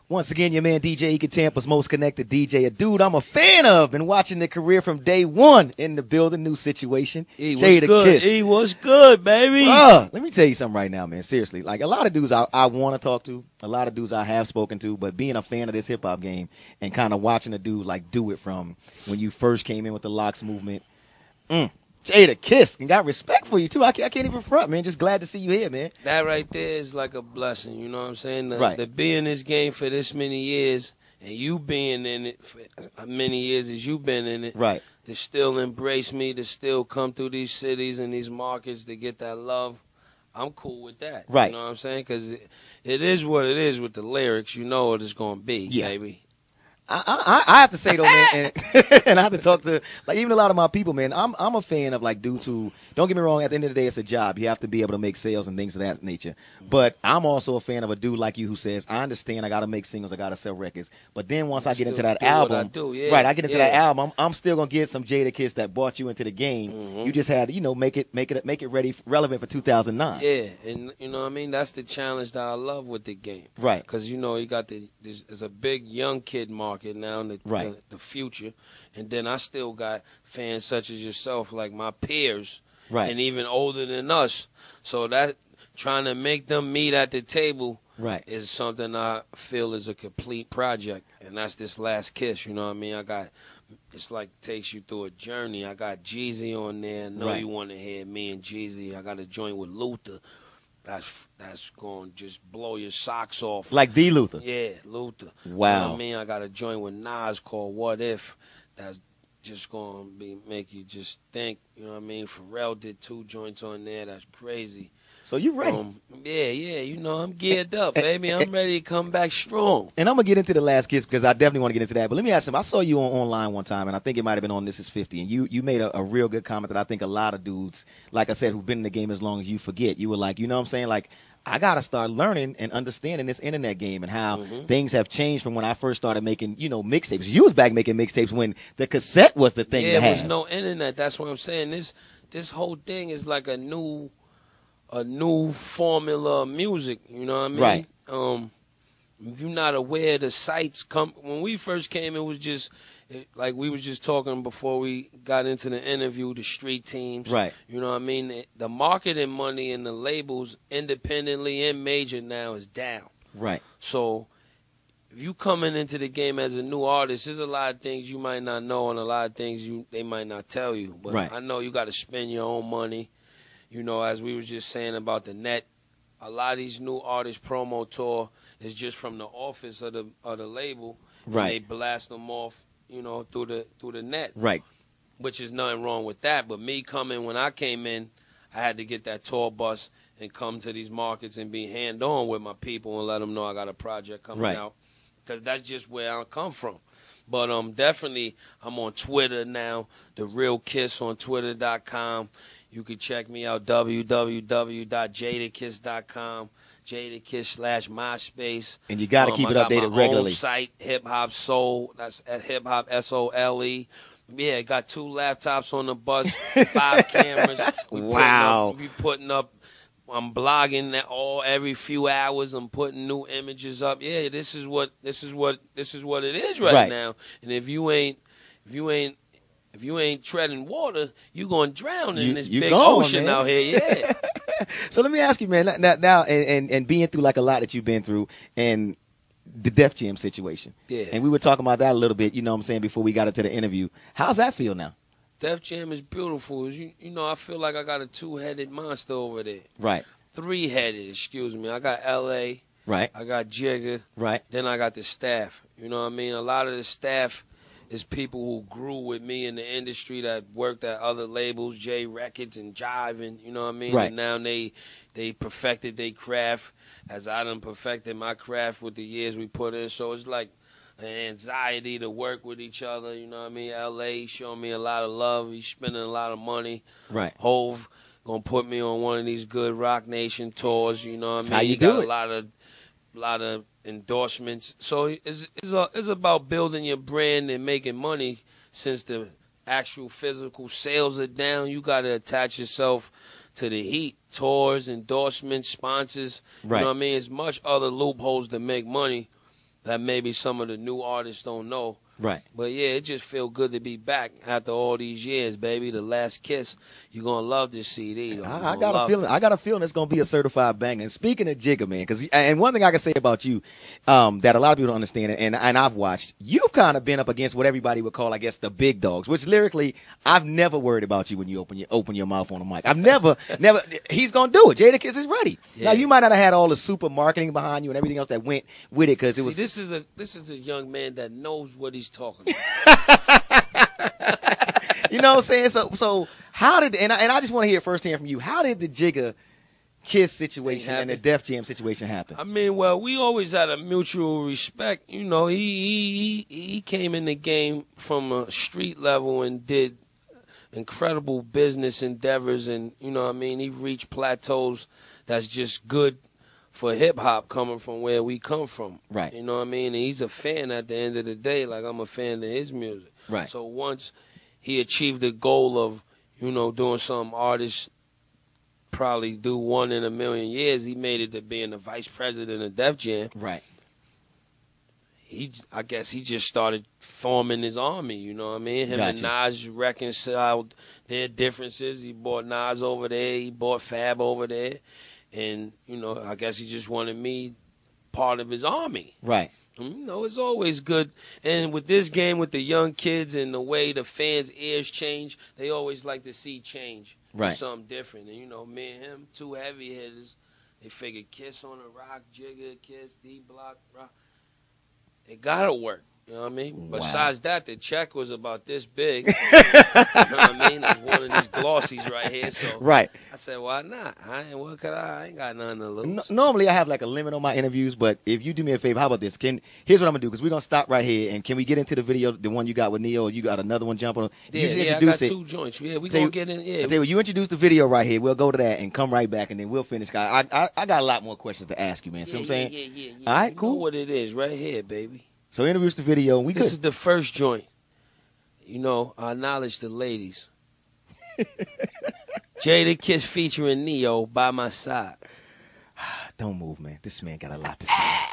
Once again, your man DJ Ekin, Tampa's most connected DJ, a dude I'm a fan of. Been watching the career from day one in the building. New situation. Jadakiss. E, what's good, baby? Let me tell you something right now, man. Seriously, like a lot of dudes I want to talk to, a lot of dudes I have spoken to, but being a fan of this hip hop game and kind of watching a dude like do it from when you first came in with the Locks movement. Jadakiss, and got respect for you too. I can't even front, man. Just glad to see you here, man. That right there is like a blessing. You know what I'm saying? To be in this game for this many years, and you being in it for many years as you've been in it. Right. To still embrace me, to still come through these cities and these markets to get that love. I'm cool with that. Right. You know what I'm saying? Because it is what it is with the lyrics. You know what it's going to be, baby. I have to say though, man, and I have to talk to like even a lot of my people, man. I'm a fan of like dudes who, don't get me wrong, at the end of the day it's a job. You have to be able to make sales and things of that nature. But I'm also a fan of a dude like you who says, I understand I gotta make singles, I gotta sell records. But then once I get into that album, I get into that album, I'm still gonna get some Jadakiss that brought you into the game. You just had to, make it ready, relevant for 2009. Yeah, and you know what I mean? That's the challenge that I love with the game. Right. Because you got there's a big young kid market now in the future, and then I still got fans such as yourself, like my peers, and even older than us. So that trying to make them meet at the table is something I feel is a complete project, and that's this last kiss. You know what I mean? It's like takes you through a journey. I got Jeezy on there. I know you want to hear me and Jeezy. I got a joint with Luther. That's going to just blow your socks off. Like the Luther? Yeah, Luther. Wow. You know what I mean? I got a joint with Nas called What If. That's just going to make you just think. You know what I mean? Pharrell did 2 joints on there. That's crazy. So you ready? I'm geared up, baby. I'm ready to come back strong. And I'm going to get into the last kiss because I definitely want to get into that. But let me ask him. I saw you online one time, and I think it might have been on This Is 50, and you made a real good comment that I think a lot of dudes, like I said, who've been in the game as long as you forget. You were like, you know what I'm saying? Like, I got to start learning and understanding this internet game and how things have changed from when I first started making, mixtapes. You was back making mixtapes when the cassette was the thing to have. Yeah, there was no internet. That's what I'm saying. This whole thing is like a new formula of music, you know what I mean? Right. If you're not aware, the sites when we first came, it was just like we was just talking before we got into the interview, the street teams. Right. You know what I mean? The marketing money and the labels independently and major now is down. Right. So if you coming into the game as a new artist, there's a lot of things you might not know and a lot of things they might not tell you. But I know you got to spend your own money. As we was just saying about the net, a lot of these new artists promo tour is just from the office of the label. Right. And they blast them off, through the net. Right. Which is nothing wrong with that. But when I came in, I had to get that tour bus and come to these markets and be hand-on with my people and let them know I got a project coming out. Because that's just where I come from. But definitely, I'm on Twitter now, The Real Kiss on Twitter.com. You can check me out, www.jadakiss.com, Jadakiss/MySpace. And you got to keep it updated regularly. I got my own site, Hip Hop Soul. That's at Hip Hop SOLE. Yeah, got 2 laptops on the bus, 5 cameras. We putting up. I'm blogging every few hours. I'm putting new images up. Yeah, this is what it is right now. And if you ain't treading water, you gonna drown in this big ocean out here. Yeah. So let me ask you, man. Now, and being through like a lot that you've been through, and the Def Jam situation. Yeah. And we were talking about that a little bit. You know what I'm saying, before we got into the interview. How's that feel now? Def Jam is beautiful. I feel like I got a 2-headed monster over there. Right. 3-headed, excuse me. I got L.A. Right. I got Jigga. Right. Then I got the staff. You know what I mean? A lot of the staff is people who grew with me in the industry that worked at other labels, J Records and Jive, and you know what I mean? Right. And now they perfected their craft as I done perfected my craft with the years we put in. So it's like an anxiety to work with each other, you know what I mean? L.A. showing me a lot of love. He's spending a lot of money. Right. Hove gonna put me on one of these good Rock Nation tours, you know what I mean? How you he do got it. a lot of endorsements. So it's about building your brand and making money. Since the actual physical sales are down, you got to attach yourself to the heat, tours, endorsements, sponsors. Right. You know what I mean? It's much other loopholes to make money. that maybe some of the new artists don't know. Right. But yeah, it just feel good to be back after all these years, baby. The Last Kiss. You're gonna love this CD. I got a feeling. I got a feeling it's gonna be a certified banger. And speaking of Jigga, man, and one thing I can say about you, that a lot of people don't understand, and I've watched, you've kind of been up against what everybody would call, I guess, the big dogs. Which lyrically, I've never worried about you when you open your mouth on the mic. I've never. He's gonna do it. Jadakiss is ready. Yeah. Now you might not have had all the super marketing behind you and everything else that went with it, because it was. This is a young man that knows what he's talking about. You know what I'm saying? So how did, and I just want to hear it firsthand from you, how did the Jigga Kiss situation and the Def Jam situation happen? I mean, well, we always had a mutual respect. You know, he came in the game from a street level and did incredible business endeavors, and you know what I mean, he reached plateaus that's just good for hip-hop coming from where we come from. Right. You know what I mean? And he's a fan at the end of the day, like I'm a fan of his music. Right. So once he achieved the goal of, you know, doing something artists probably do one in a million years, he made it to being the vice president of Def Jam. Right. I guess he just started forming his army, you know what I mean? Him and Nas reconciled their differences. He brought Nas over there. He brought Fab over there. And, you know, I guess he just wanted me part of his army. Right. You know, it's always good. And with this game, with the young kids and the way the fans' ears change, they always like to see change. Right. Something different. And, you know, me and him, two heavy hitters, they figured Kiss on the rock, Jigga, Kiss, D-Block, rock. It got to work. You know what I mean? Wow. Besides that, the check was about this big. You know what I mean? It's one of these glossies right here. So right. I said, why not? I ain't got nothing to lose. Normally, I have like a limit on my interviews, but if you do me a favor, how about this? Here's what I'm gonna do, because we're gonna stop right here, and can we get into the video, the one you got with Neo? You got another one jumping on? Yeah, I got two joints. Yeah, we gonna get in. Yeah, tell you introduce the video right here. We'll go to that and come right back, and then we'll finish. I got a lot more questions to ask you, man. See what I'm saying? Yeah. All right, cool. You know what it is, right here, baby. So introduce the video. This is the first joint. You know, I acknowledge the ladies. Jadakiss featuring Neo by my side. Don't move, man. This man got a lot to say.